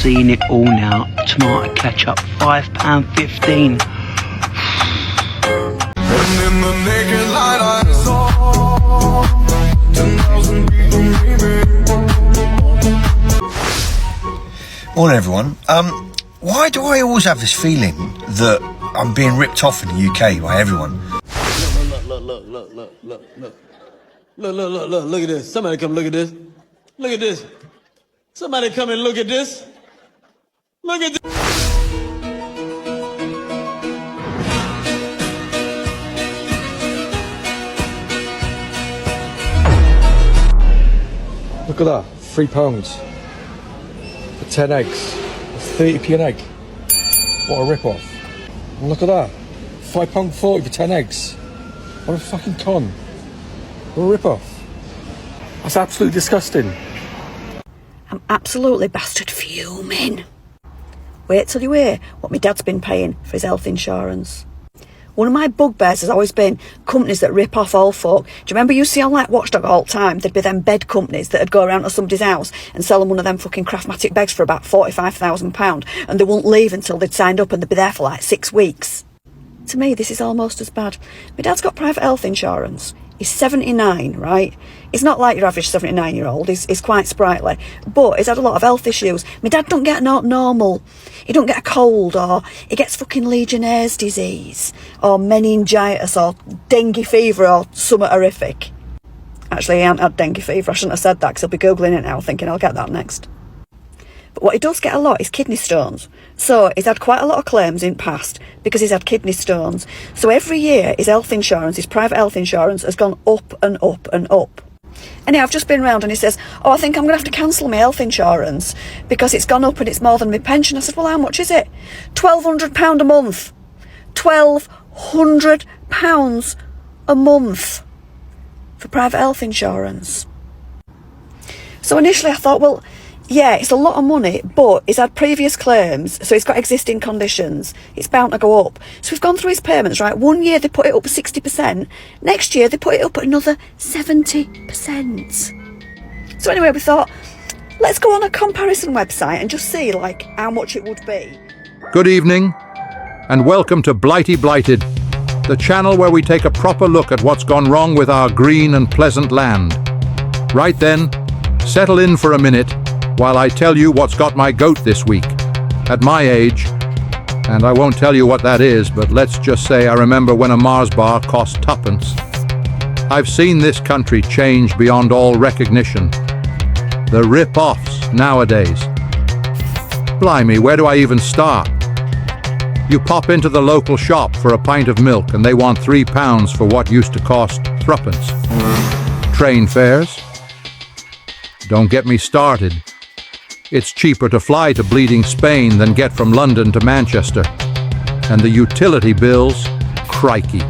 seeing it all now. Tomato ketchup, £5.15. And in the naked light I saw 10,000 people meeting. Morning everyone. Why do I always have this feeling that I'm being ripped off in the UK by everyone? Look at this. Somebody come look at this. Look at this. Somebody come and look at this. Look at this. Look at that, £3 for 10 eggs, 30p an egg. What a rip-off. And look at that, £5.40 for 10 eggs. What a fucking con. What a rip-off. That's absolutely disgusting. I'm absolutely bastard fuming. Wait till you hear what my dad's been paying for his health insurance. One of my bugbears has always been companies that rip off all folk. Do you remember you see on like Watchdog all the time? There'd be them bed companies that'd go around to somebody's house and sell them one of them fucking Craftmatic beds for about £45,000 and they wouldn't leave until they'd signed up and they'd be there for like 6 weeks. To me, this is almost as bad. My dad's got private health insurance. He's 79, right? He's not like your average 79-year-old. He's quite sprightly. But he's had a lot of health issues. My dad don't get normal. He don't get a cold, or he gets fucking Legionnaire's disease, or meningitis, or dengue fever, or something horrific. Actually, he hasn't had dengue fever. I shouldn't have said that, because he'll be Googling it now, thinking I'll get that next. But what he does get a lot is kidney stones. So he's had quite a lot of claims in past because he's had kidney stones. So every year his health insurance, his private health insurance, has gone up and up and up. Anyhow, I've just been round and he says, oh, I think I'm going to have to cancel my health insurance because it's gone up and it's more than my pension. I said, well, how much is it? £1,200 a month. £1,200 a month for private health insurance. So initially I thought, well, yeah, it's a lot of money, but he's had previous claims, so he's got existing conditions. It's bound to go up. So we've gone through his payments, right? 1 year they put it up 60%. Next year they put it up another 70%. So anyway, we thought, let's go on a comparison website and just see, like, how much it would be. Good evening, and welcome to Blighty Blighted, the channel where we take a proper look at what's gone wrong with our green and pleasant land. Right then, settle in for a minute while I tell you what's got my goat this week. At my age, and I won't tell you what that is, but let's just say I remember when a Mars bar cost tuppence. I've seen this country change beyond all recognition. The rip-offs nowadays. Blimey, where do I even start? You pop into the local shop for a pint of milk and they want £3 for what used to cost threepence. Train fares? Don't get me started. It's cheaper to fly to bleeding Spain than get from London to Manchester. And the utility bills, crikey.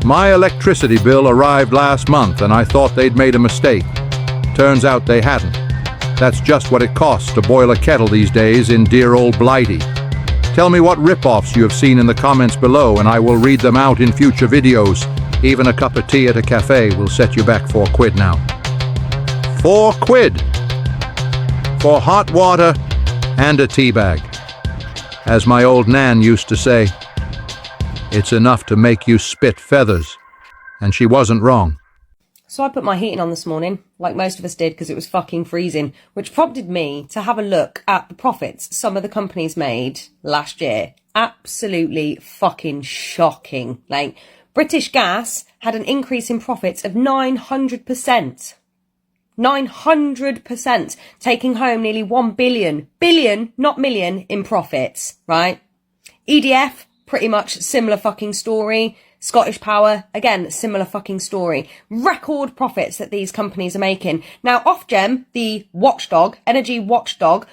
My electricity bill arrived last month and I thought they'd made a mistake. Turns out they hadn't. That's just what it costs to boil a kettle these days in dear old Blighty. Tell me what rip-offs you have seen in the comments below and I will read them out in future videos. Even a cup of tea at a cafe will set you back £4 now. £4 for hot water and a tea bag. As my old nan used to say, it's enough to make you spit feathers. And she wasn't wrong. So I put my heating on this morning, like most of us did, because it was fucking freezing, which prompted me to have a look at the profits some of the companies made last year. Absolutely fucking shocking. Like, British Gas had an increase in profits of 900%. 900%, taking home nearly 1 billion, not million, in profits, right? EDF, pretty much similar fucking story. Scottish Power, again, similar fucking story. Record profits that these companies are making. Now, Ofgem, the watchdog, energy watchdog,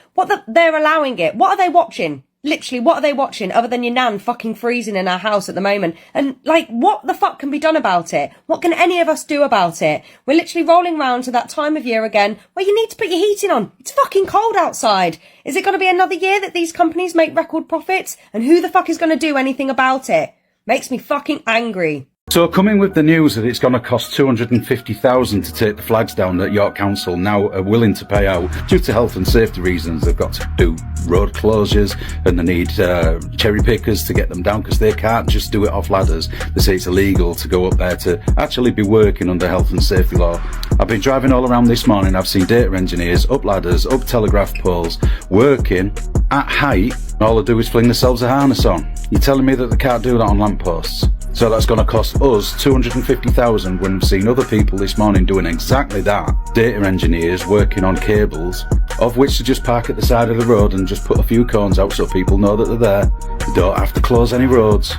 they're allowing it. What are they watching? Literally, what are they watching other than your nan fucking freezing in our house at the moment? And, like, what the fuck can be done about it? What can any of us do about it? We're literally rolling round to that time of year again where you need to put your heating on. It's fucking cold outside. Is it going to be another year that these companies make record profits? And who the fuck is going to do anything about it? Makes me fucking angry. So coming with the news that it's going to cost $250,000 to take the flags down that York Council now are willing to pay out due to health and safety reasons. They've got to do road closures and they need cherry pickers to get them down because they can't just do it off ladders. They say it's illegal to go up there to actually be working under health and safety law. I've been driving all around this morning. I've seen data engineers up ladders, up telegraph poles, working at height. All they do is fling themselves a harness on. You're telling me that they can't do that on lampposts? So that's going to cost us $250,000 when we've seen other people this morning doing exactly that. Data engineers working on cables, of which to just park at the side of the road and just put a few cones out so people know that they're there. They don't have to close any roads.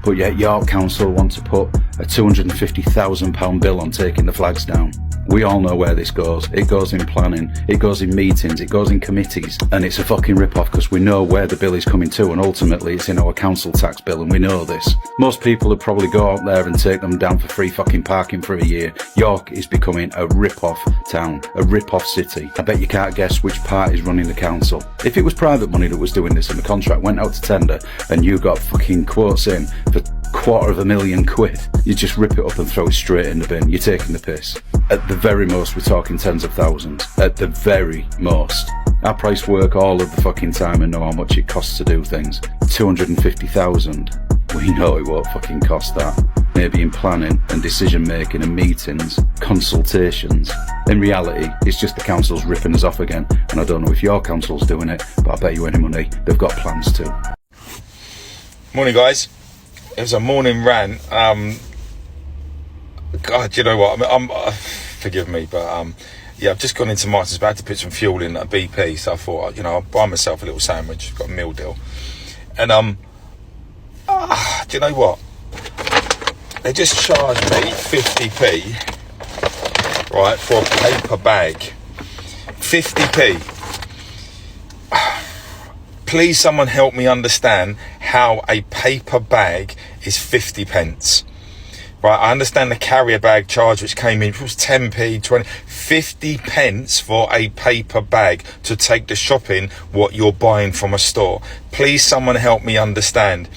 But yet York Council want to put a £250,000 bill on taking the flags down. We all know where this goes. It goes in planning, it goes in meetings, it goes in committees, and it's a fucking rip-off because we know where the bill is coming to, and ultimately it's in our council tax bill, and we know this. Most people would probably go out there and take them down for free fucking parking for a year. York is becoming a rip-off town, a rip-off city. I bet you can't guess which part is running the council. If it was private money that was doing this and the contract went out to tender and you got fucking quotes in for £250,000, you just rip it up and throw it straight in the bin. You're taking the piss. At the very most, we're talking tens of thousands. At the very most. I price work all of the fucking time and know how much it costs to do things. $250,000. We know it won't fucking cost that. Maybe in planning and decision making and meetings, consultations. In reality, it's just the council's ripping us off again. And I don't know if your council's doing it, but I bet you any money they've got plans to. Morning, guys. It was a morning rant. God, you know what? I'm forgive me, but yeah, I've just gone into Martin's, but I had to put some fuel in at BP, so I thought, you know, I'll buy myself a little sandwich. Got a meal deal, and do you know what? They just charged me 50p, right, for a paper bag. 50p. Please, someone help me understand how a paper bag is 50 pence. Right, I understand the carrier bag charge, which came in, it was 10p, 20, 50 pence for a paper bag to take the shopping, what you're buying from a store. Please, someone help me understand.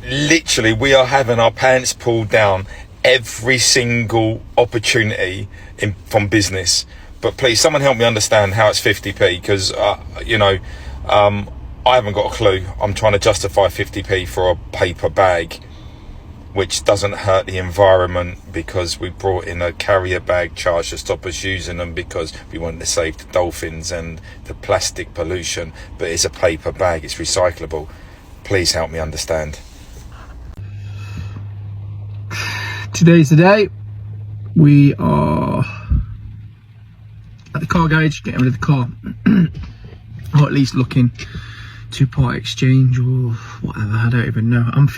Literally, we are having our pants pulled down every single opportunity from business. But please, someone help me understand how it's 50p, because, you know, I haven't got a clue. I'm trying to justify 50p for a paper bag, which doesn't hurt the environment because we brought in a carrier bag charge to stop us using them because we wanted to save the dolphins and the plastic pollution. But it's a paper bag, it's recyclable. Please help me understand. Today's the day. We are at the car garage, getting rid of the car. Or at least looking to part exchange or whatever. I don't even know. I'm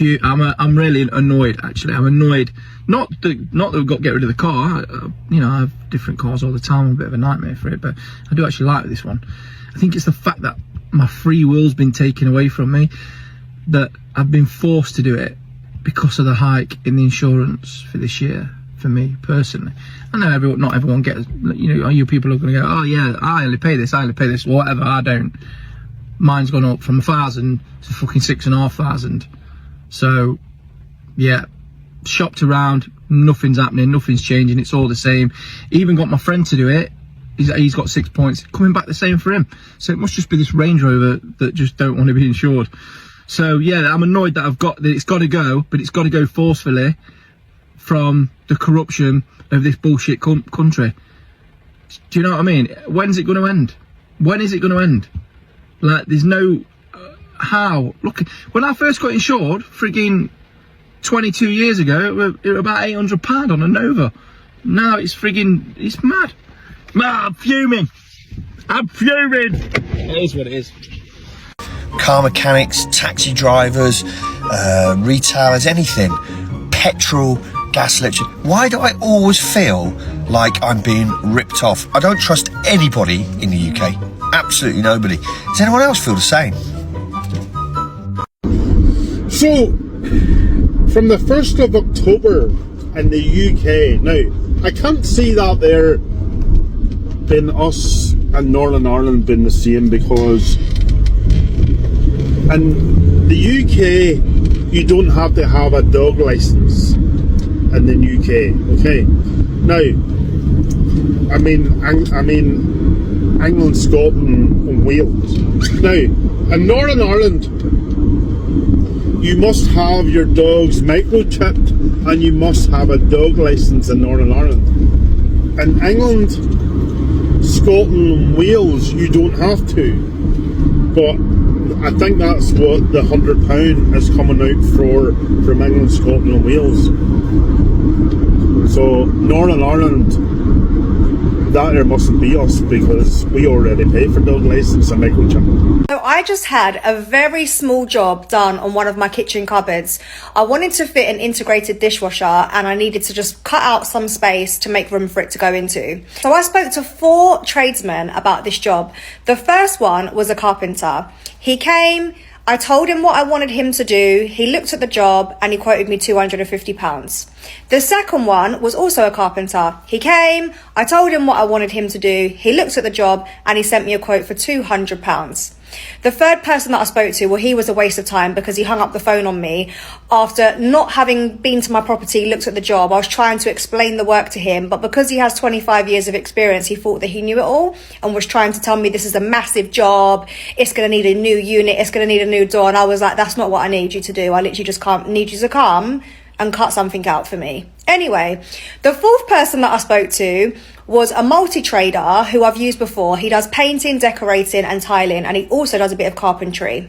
really annoyed, actually. I'm annoyed. Not that we've got to get rid of the car. You know, I have different cars all the time. I'm a bit of a nightmare for it, but I do actually like this one. I think it's the fact that my free will's been taken away from me, that I've been forced to do it because of the hike in the insurance for this year. For me personally, I know not everyone gets, you know, you people are going to go, oh yeah, I only pay this, whatever. I don't. Mine's gone up from 1,000 to fucking 6,500. So yeah, shopped around, nothing's happening, nothing's changing, it's all the same. Even got my friend to do it. He's got 6 points, coming back the same for him. So it must just be this Range Rover that just don't want to be insured. So yeah, I'm annoyed that it's got to go, but it's got to go forcefully from the corruption of this bullshit country. Do you know what I mean? When's it going to end? When is it going to end? Like, there's no how. Look, when I first got insured, frigging 22 years ago, it was about £800 on a Nova. Now it's frigging, it's mad. I'm fuming. It is what it is. Car mechanics, taxi drivers, retailers, anything. Petrol, gas, electric. Why do I always feel like I'm being ripped off? I don't trust anybody in the UK. Absolutely nobody. Does anyone else feel the same? So, from the 1st of October in the UK, now, I can't see that there being us and Northern Ireland being the same, because in the UK, you don't have to have a dog license in the UK. Okay, now I mean England, Scotland and Wales. Now in Northern Ireland you must have your dog's microchipped and you must have a dog license in Northern Ireland. In England, Scotland and Wales you don't have to, but I think that's what the £100 is coming out from England, Scotland and Wales. So Northern Ireland, that there mustn't be us, because we already pay for dog license and microchip. So I just had a very small job done on one of my kitchen cupboards. I wanted to fit an integrated dishwasher and I needed to just cut out some space to make room for it to go into. So I spoke to 4 tradesmen about this job. The first one was a carpenter. He came, I told him what I wanted him to do. He looked at the job and he quoted me £250. The second one was also a carpenter. He came, I told him what I wanted him to do. He looked at the job and he sent me a quote for £200. The third person that I spoke to, well, he was a waste of time because he hung up the phone on me after not having been to my property, looked at the job. I was trying to explain the work to him, but because he has 25 years of experience, he thought that he knew it all and was trying to tell me this is a massive job. It's going to need a new unit. It's going to need a new door. And I was like, that's not what I need you to do. I literally just need you to come and cut something out for me. Anyway, the fourth person that I spoke to was a multi-trader who I've used before. He does painting, decorating and tiling, and he also does a bit of carpentry.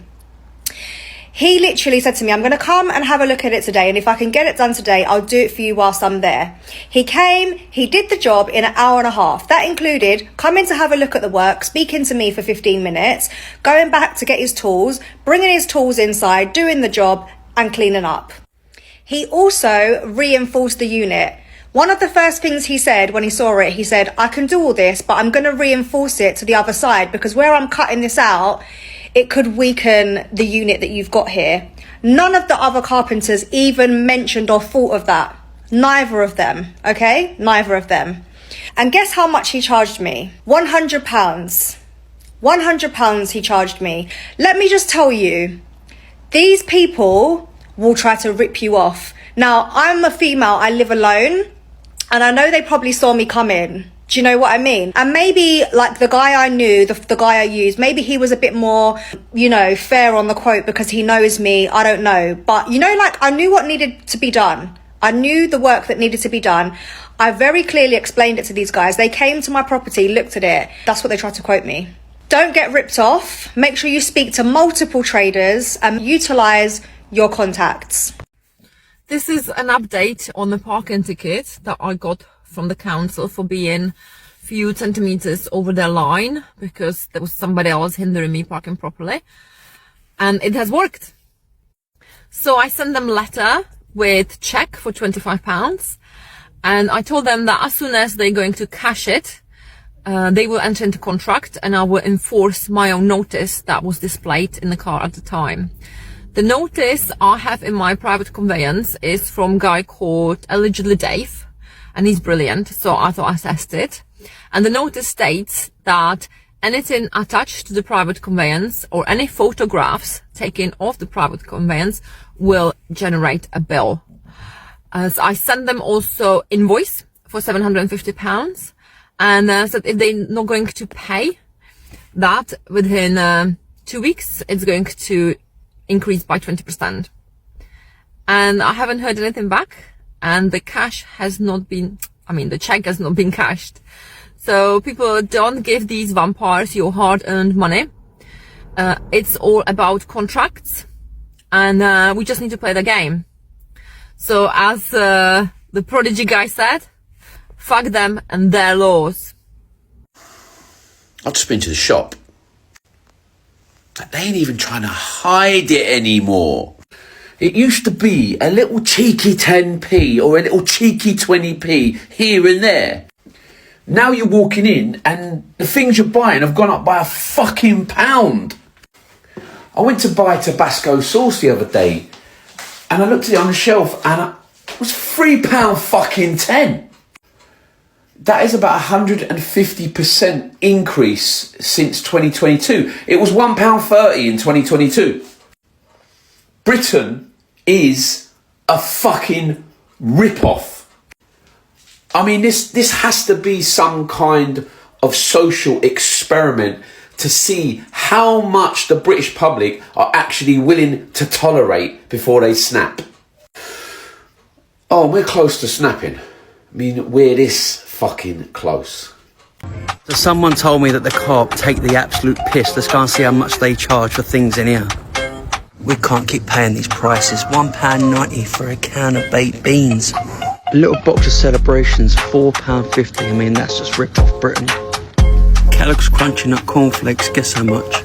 He literally said to me, I'm going to come and have a look at it today, and if I can get it done today, I'll do it for you whilst I'm there. He came, he did the job in an hour and a half. That included coming to have a look at the work, speaking to me for 15 minutes, going back to get his tools, bringing his tools inside, doing the job and cleaning up. He also reinforced the unit. One of the first things he said when he saw it, he said, I can do all this, but I'm going to reinforce it to the other side because where I'm cutting this out, it could weaken the unit that you've got here. None of the other carpenters even mentioned or thought of that. Neither of them, okay? Neither of them. And guess how much he charged me? £100. £100 he charged me. Let me just tell you, these people will try to rip you off. Now, I'm a female, I live alone, and I know they probably saw me come in. Do you know what I mean? And maybe like the guy I knew, the guy I used, maybe he was a bit more, fair on the quote because he knows me. I don't know. But I knew what needed to be done. I knew the work that needed to be done. I very clearly explained it to these guys. They came to my property, looked at it. That's what they tried to quote me. Don't get ripped off. Make sure you speak to multiple traders and utilize your contacts. This is an update on the parking ticket that I got from the council for being a few centimeters over their line because there was somebody else hindering me parking properly, and it has worked. So I sent them a letter with check for £25, and I told them that as soon as they're going to cash it, they will enter into contract and I will enforce my own notice that was displayed in the car at the time. The notice I have in my private conveyance is from a guy called Allegedly Dave, and he's brilliant, so I thought I assessed it. And the notice states that anything attached to the private conveyance or any photographs taken off the private conveyance will generate a bill. As I sent them also invoice for £750, and said if they're not going to pay that within 2 weeks, it's going to increase by 20%. And I haven't heard anything back, and the cash has not been, the check has not been cashed. So people, don't give these vampires your hard-earned money. It's all about contracts, and we just need to play the game. So as the Prodigy guy said, fuck them and their laws. I've just been to the shop. They ain't even trying to hide it anymore. It used to be a little cheeky 10p or a little cheeky 20p here and there. Now you're walking in and the things you're buying have gone up by a fucking £1. I went to buy Tabasco sauce the other day and I looked at it on the shelf and it was £3 fucking 10. That is about 150% increase since 2022. It was £1.30 in 2022. Britain is a fucking rip-off. I mean, this has to be some kind of social experiment to see how much the British public are actually willing to tolerate before they snap. Oh, we're close to snapping. I mean, we're this fucking close. So someone told me that the co-op take the absolute piss. Let's go and see how much they charge for things in here. We can't keep paying these prices. £1.90 for a can of baked beans. A little box of Celebrations, £4.50. I mean, that's just ripped off Britain. Kellogg's Crunchy Nut Cornflakes, guess how much?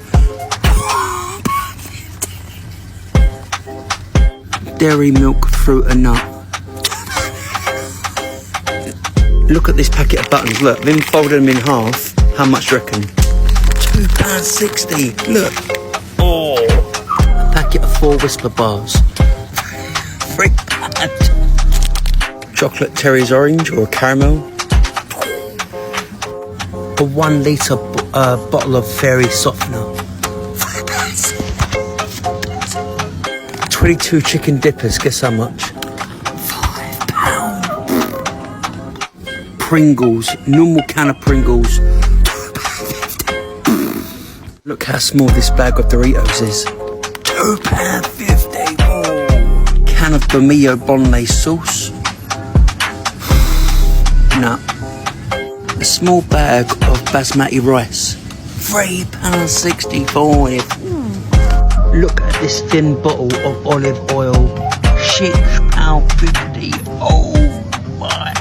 Dairy Milk Fruit and Nut. Look at this packet of buttons, look, then folded them in half. How much do you reckon? £2.60, look. Oh. A packet of 4 Whisper bars. £3. Chocolate Terry's Orange or caramel. A 1 litre bottle of Fairy Softener. 22 chicken dippers, guess how much? £5. Pringles, normal can of Pringles. Look how small this bag of Doritos is. £2.50. Oh. Can of Bamillo Bolognese sauce. No. A small bag of basmati rice. £3.65. Look at this thin bottle of olive oil. £6.50. Oh my.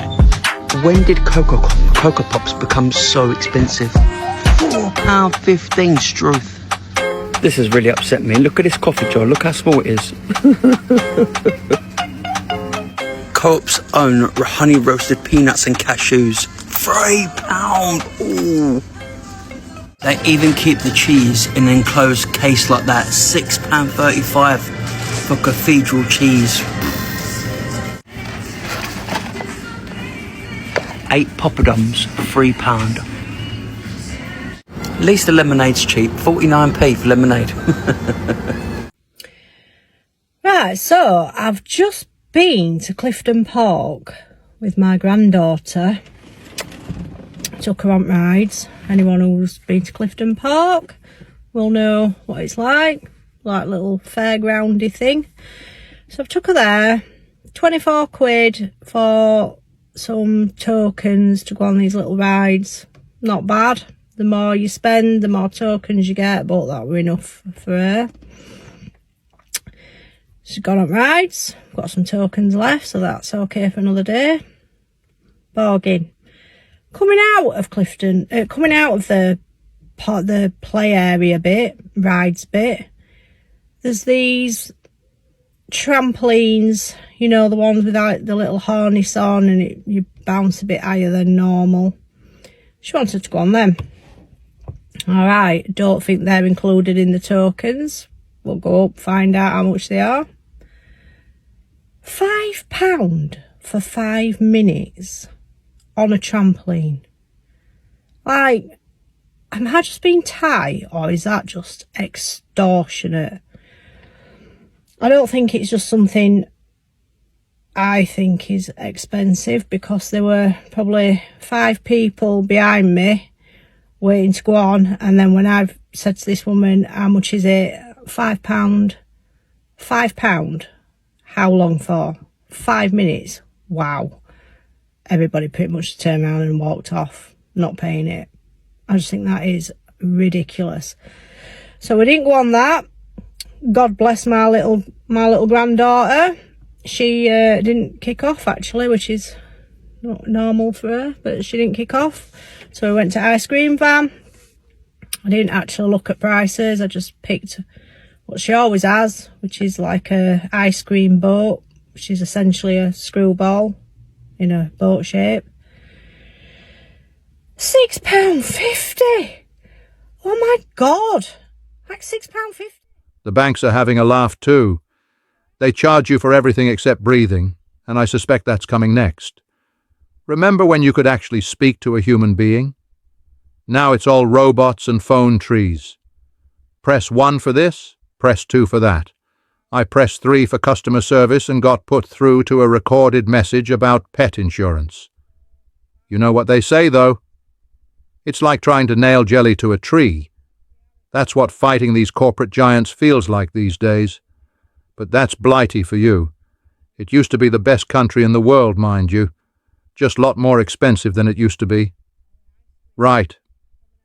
When did Cocoa Pops become so expensive? £4.15, Struth. This has really upset me. Look at this coffee jar. Look how small it is. Co-op's own honey roasted peanuts and cashews. £3. Ooh. They even keep the cheese in an enclosed case like that. £6.35 for cathedral cheese. 8 poppadoms, £3. At least the lemonade's cheap. 49p for lemonade. Right, so I've just been to Clifton Park with my granddaughter. Took her on rides. Anyone who's been to Clifton Park will know what it's like a little fairgroundy thing. So I've took her there. 24 quid for some tokens to go on these little rides. Not bad. The more you spend, the more tokens you get, but that were enough for her. She's gone on rides. Got some tokens left, so that's okay for another day. Bargain. Coming out of Clifton, coming out of the play area bit, rides bit, there's these trampolines, you know, the ones without the little harness on, and you bounce a bit higher than normal. She wanted to go on them. All right, don't think they're included in the tokens. We'll go up, find out how much they are. £5 for 5 minutes on a trampoline. Like, am I just being tight, or is that just extortionate? I don't think it's just something I think is expensive, because there were probably 5 people behind me waiting to go on, and then when I've said to this woman, how much is it? £5. £5. How long for? 5 minutes. Wow. Everybody pretty much turned around and walked off, not paying it. I just think that is ridiculous. So we didn't go on that. God bless my little granddaughter. She didn't kick off, actually, which is not normal for her, but she didn't kick off. So we went to Ice Cream Van. I didn't actually look at prices. I just picked what she always has, which is like a ice cream boat, which is essentially a screwball in a boat shape. £6.50. Oh my God. Like £6.50. The banks are having a laugh too. They charge you for everything except breathing, and I suspect that's coming next. Remember when you could actually speak to a human being? Now it's all robots and phone trees. Press 1 for this, press 2 for that. I pressed 3 for customer service and got put through to a recorded message about pet insurance. You know what they say, though? It's like trying to nail jelly to a tree. That's what fighting these corporate giants feels like these days. But that's Blighty for you. It used to be the best country in the world, mind you. Just a lot more expensive than it used to be. Right.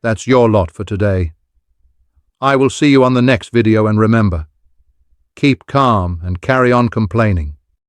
That's your lot for today. I will see you on the next video, and remember, keep calm and carry on complaining.